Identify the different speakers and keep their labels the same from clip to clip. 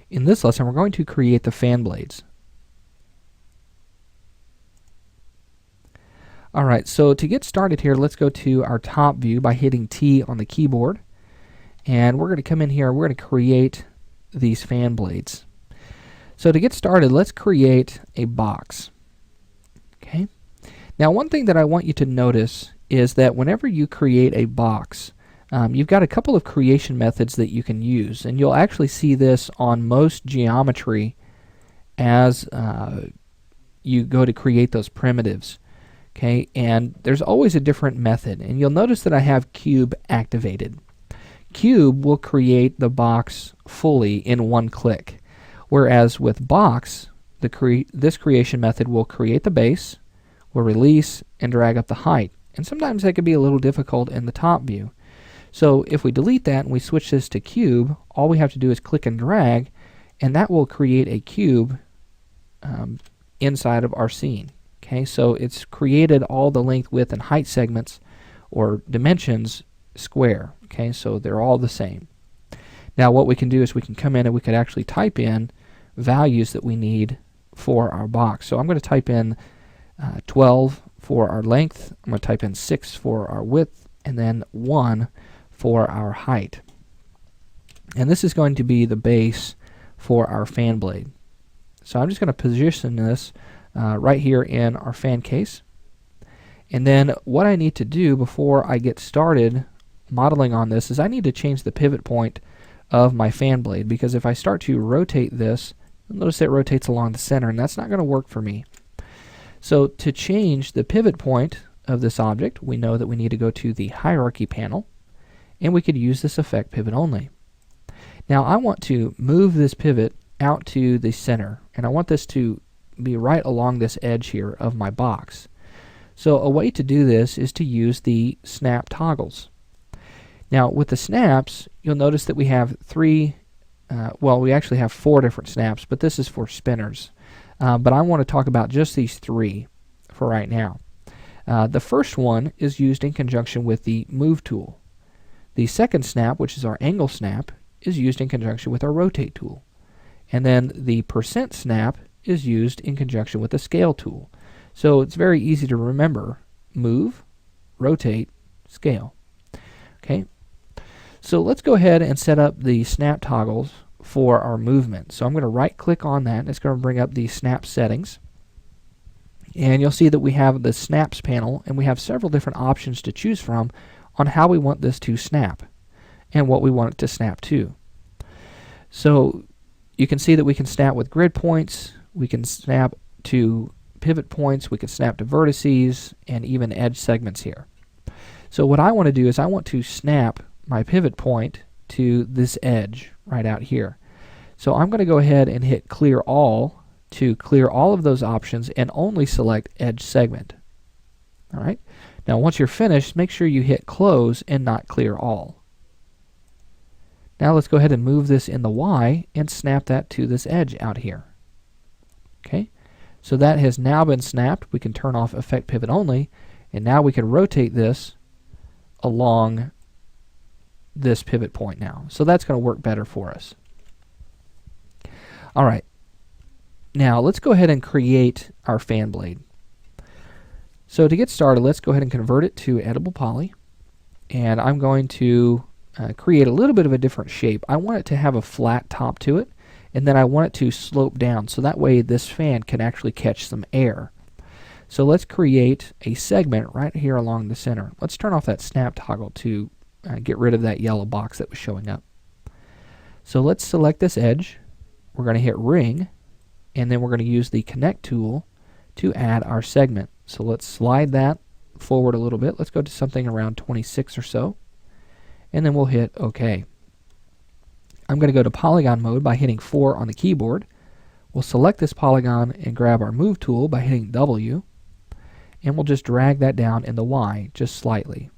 Speaker 1: In this lesson, we're going to create the fan blades. Alright, so to get started here, let's go to our top view by hitting T on the keyboard. And we're going to come in here, we're going to create these fan blades. So to get started, let's create a box. Okay. Now one thing that I want you to notice is that whenever you create a box, you've got a couple of creation methods that you can use, and you'll actually see this on most geometry as you go to create those primitives. Okay, and there's always a different method, and you'll notice that I have cube activated. Cube will create the box fully in one click, whereas with box, this creation method will create the base, will release, and drag up the height. And sometimes that can be a little difficult in the top view. So if we delete that and we switch this to cube, all we have to do is click and drag, and that will create a cube inside of our scene. Okay, so it's created all the length, width, and height segments or dimensions square. Okay, so they're all the same. Now what we can do is we can come in and we could actually type in values that we need for our box. So I'm going to type in 12 for our length, I'm going to type in 6 for our width, and then 1 for our height. And this is going to be the base for our fan blade. So I'm just going to position this right here in our fan case. And then what I need to do before I get started modeling on this is I need to change the pivot point of my fan blade, because if I start to rotate this, you'll notice it rotates along the center, and that's not going to work for me. So to change the pivot point of this object, we know that we need to go to the hierarchy panel, and we could use this effect pivot only. Now I want to move this pivot out to the center, and I want this to be right along this edge here of my box. So a way to do this is to use the snap toggles. Now with the snaps, you'll notice that we have we actually have 4 different snaps, but this is for spinners. But I want to talk about just these 3 for right now. The first one is used in conjunction with the move tool. The second snap, which is our angle snap, is used in conjunction with our rotate tool. And then the percent snap is used in conjunction with the scale tool. So it's very easy to remember: move, rotate, scale. Okay, so let's go ahead and set up the snap toggles for our movement. So I'm going to right click on that, and it's going to bring up the snap settings, and you'll see that we have the snaps panel, and we have several different options to choose from on how we want this to snap and what we want it to snap to. So you can see that we can snap with grid points, we can snap to pivot points, we can snap to vertices, and even edge segments here. So what I want to do is I want to snap my pivot point to this edge right out here. So I'm going to go ahead and hit clear all to clear all of those options and only select edge segment. Alright, now once you're finished, make sure you hit close and not clear all. Now let's go ahead and move this in the Y and snap that to this edge out here. Okay, so that has now been snapped. We can turn off effect pivot only, and now we can rotate this along this pivot point now. So that's going to work better for us. Alright, now let's go ahead and create our fan blade. So to get started, let's go ahead and convert it to editable poly, and I'm going to create a little bit of a different shape. I want it to have a flat top to it, and then I want it to slope down, so that way this fan can actually catch some air. So let's create a segment right here along the center. Let's turn off that snap toggle to get rid of that yellow box that was showing up. So let's select this edge. We're going to hit ring, and then we're going to use the connect tool to add our segment. So let's slide that forward a little bit. Let's go to something around 26 or so, and then we'll hit OK. I'm going to go to polygon mode by hitting 4 on the keyboard. We'll select this polygon and grab our move tool by hitting W, and we'll just drag that down in the Y just slightly.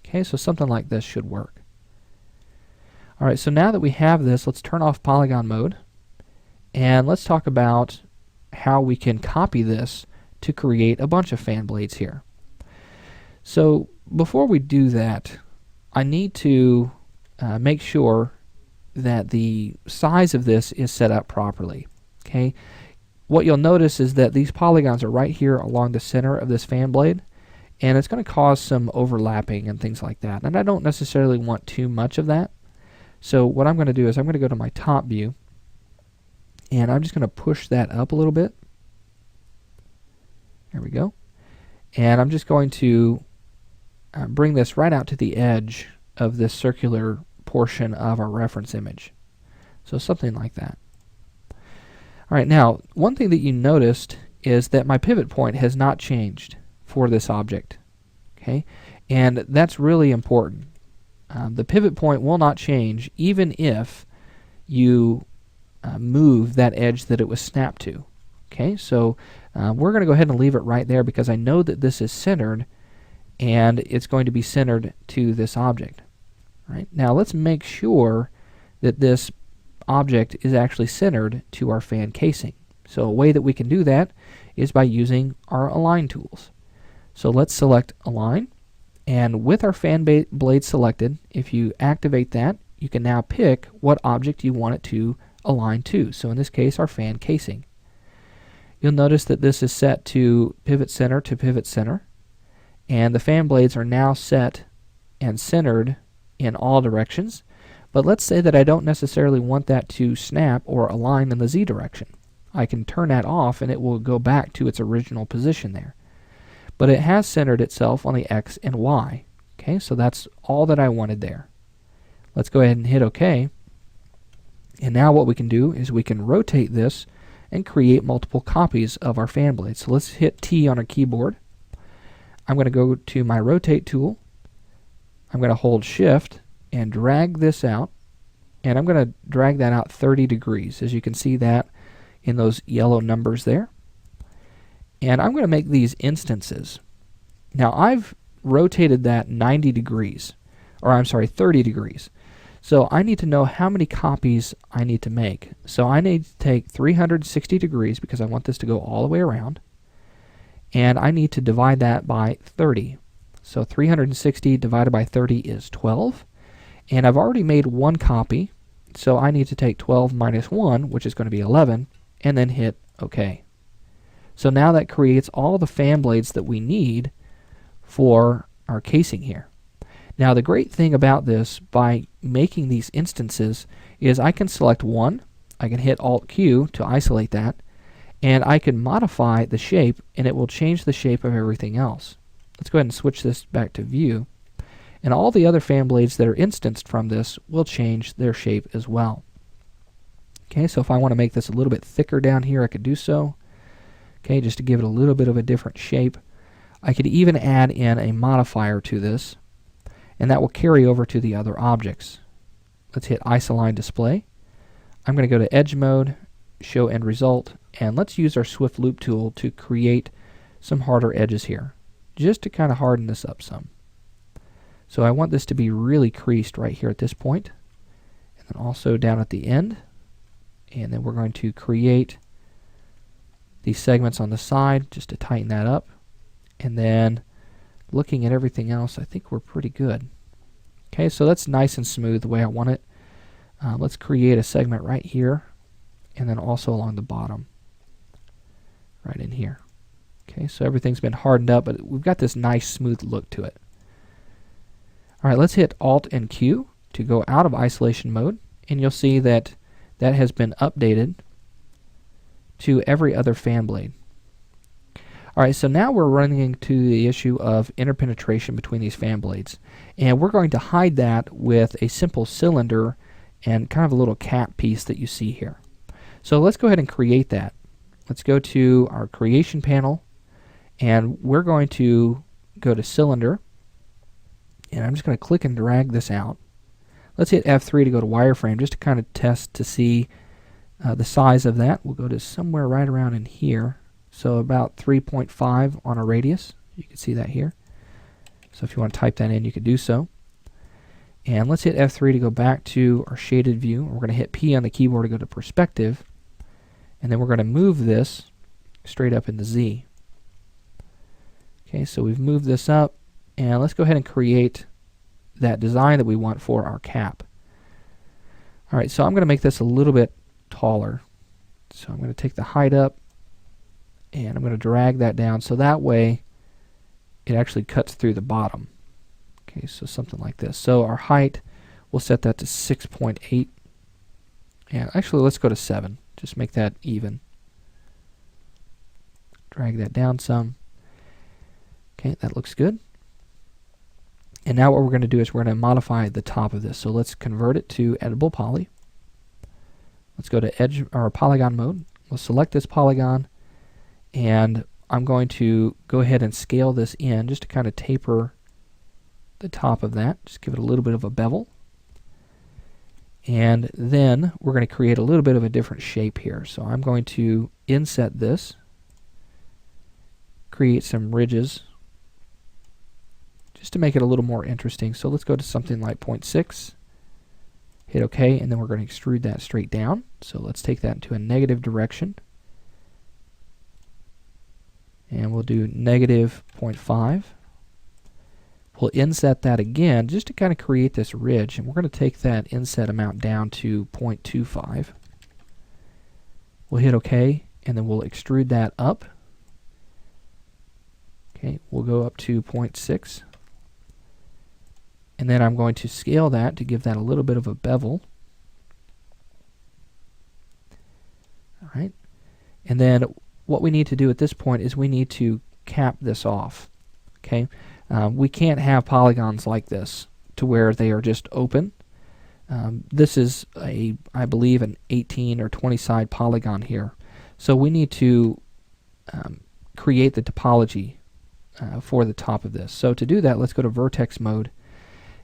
Speaker 1: Okay, so something like this should work. Alright, so now that we have this, let's turn off polygon mode, and let's talk about how we can copy this to create a bunch of fan blades here. So before we do that, I need to make sure that the size of this is set up properly. Okay, what you'll notice is that these polygons are right here along the center of this fan blade, and it's going to cause some overlapping and things like that, and I don't necessarily want too much of that. So what I'm going to do is I'm going to go to my top view, and I'm just going to push that up a little bit. There we go. And I'm just going to bring this right out to the edge of this circular portion of our reference image. So something like that. Alright, now one thing that you noticed is that my pivot point has not changed for this object. Okay, and that's really important. The pivot point will not change even if you move that edge that it was snapped to. Okay, so we're going to go ahead and leave it right there because I know that this is centered and it's going to be centered to this object. Right, now let's make sure that this object is actually centered to our fan casing. So a way that we can do that is by using our align tools. So let's select align, and with our fan blade selected, if you activate that, you can now pick what object you want it to align to. So in this case, our fan casing. You'll notice that this is set to pivot center, and the fan blades are now set and centered in all directions. But let's say that I don't necessarily want that to snap or align in the Z direction. I can turn that off and it will go back to its original position there. But it has centered itself on the X and Y. Okay, so that's all that I wanted there. Let's go ahead and hit OK. And now what we can do is we can rotate this and create multiple copies of our fan blade. So let's hit T on our keyboard. I'm going to go to my rotate tool. I'm going to hold Shift and drag this out, and I'm going to drag that out 30 degrees, as you can see that in those yellow numbers there. And I'm going to make these instances. Now I've rotated that 90 degrees, or I'm sorry, 30 degrees. So I need to know how many copies I need to make. So I need to take 360 degrees because I want this to go all the way around, and I need to divide that by 30. So 360 divided by 30 is 12. And I've already made one copy, so I need to take 12 minus 1, which is going to be 11, and then hit OK. So now that creates all the fan blades that we need for our casing here. Now the great thing about this, by making these instances, is I can select one, I can hit Alt-Q to isolate that, and I can modify the shape, and it will change the shape of everything else. Let's go ahead and switch this back to view. And all the other fan blades that are instanced from this will change their shape as well. Okay, so if I want to make this a little bit thicker down here, I could do so. Okay, just to give it a little bit of a different shape. I could even add in a modifier to this, and that will carry over to the other objects. Let's hit Isoline Display. I'm going to go to Edge Mode, Show End Result, and let's use our Swift Loop tool to create some harder edges here, just to kind of harden this up some. So I want this to be really creased right here at this point, and then also down at the end. And then we're going to create these segments on the side just to tighten that up. And then looking at everything else, I think we're pretty good. Okay, so that's nice and smooth the way I want it. Let's create a segment right here, and then also along the bottom, right in here. Okay, so everything's been hardened up, but we've got this nice smooth look to it. Alright, let's hit Alt and Q to go out of isolation mode, and you'll see that that has been updated to every other fan blade. Alright, so now we're running into the issue of interpenetration between these fan blades, and we're going to hide that with a simple cylinder and kind of a little cap piece that you see here. So let's go ahead and create that. Let's go to our creation panel, and we're going to go to cylinder, and I'm just going to click and drag this out. Let's hit F3 to go to wireframe just to kind of test to see the size of that. We'll go to somewhere right around in here, so about 3.5 on a radius. You can see that here. So if you want to type that in, you could do so. And let's hit F3 to go back to our shaded view. We're going to hit P on the keyboard to go to perspective, and then we're going to move this straight up in the Z. Okay, so we've moved this up, and let's go ahead and create that design that we want for our cap. Alright, so I'm going to make this a little bit taller. So I'm going to take the height up and I'm going to drag that down so that way it actually cuts through the bottom. Okay, so something like this. So our height, we'll set that to 6.8. And actually, let's go to 7. Just make that even. Drag that down some. Okay, that looks good. And now what we're going to do is we're going to modify the top of this. So let's convert it to editable poly. Let's go to edge or polygon mode. We'll select this polygon, and I'm going to go ahead and scale this in just to kind of taper the top of that. Just give it a little bit of a bevel. And then we're going to create a little bit of a different shape here. So I'm going to inset this, create some ridges just to make it a little more interesting. So let's go to something like 0.6, hit OK, and then we're going to extrude that straight down. So let's take that into a negative direction. And we'll do negative 0.5. We'll inset that again just to kind of create this ridge, and we're going to take that inset amount down to 0.25. We'll hit OK, and then we'll extrude that up. Okay, we'll go up to 0.6. And then I'm going to scale that to give that a little bit of a bevel. All right. And then what we need to do at this point is we need to cap this off. Okay. We can't have polygons like this to where they are just open. This is I believe an 18 or 20 side polygon here. So we need to create the topology for the top of this. So to do that, let's go to vertex mode,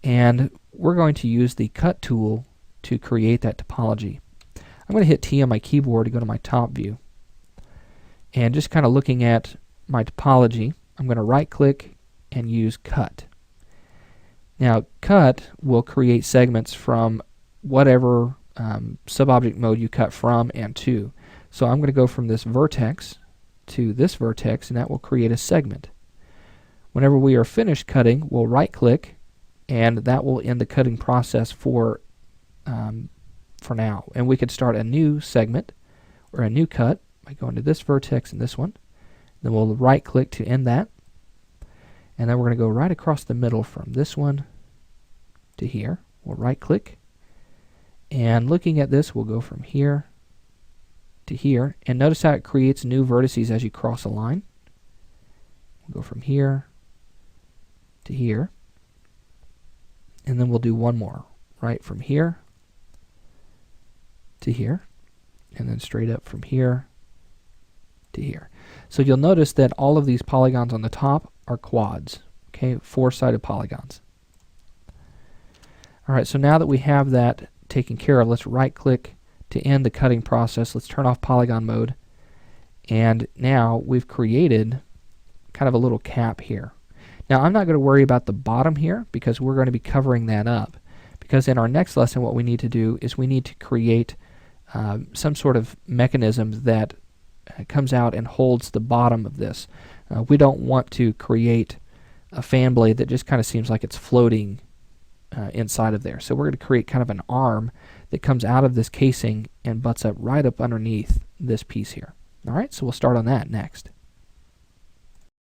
Speaker 1: and we're going to use the cut tool to create that topology. I'm going to hit T on my keyboard to go to my top view. And just kind of looking at my topology, I'm going to right click and use cut. Now cut will create segments from whatever subobject mode you cut from and to. So I'm going to go from this vertex to this vertex, and that will create a segment. Whenever we are finished cutting, we'll right click, and that will end the cutting process for now. And we could start a new segment or a new cut by going to this vertex and this one. Then we'll right click to end that. And then we're going to go right across the middle from this one to here. We'll right click. And looking at this, we'll go from here to here. And notice how it creates new vertices as you cross a line. We'll go from here to here. And then we'll do one more, right from here to here. And then straight up from here to here. So you'll notice that all of these polygons on the top are quads, okay, 4-sided polygons. Alright, so now that we have that taken care of, let's right click to end the cutting process. Let's turn off polygon mode, and now we've created kind of a little cap here. Now I'm not going to worry about the bottom here because we're going to be covering that up, because in our next lesson what we need to do is we need to create some sort of mechanism that comes out and holds the bottom of this. We don't want to create a fan blade that just kind of seems like it's floating inside of there. So we're going to create kind of an arm that comes out of this casing and butts up right up underneath this piece here. Alright, so we'll start on that next.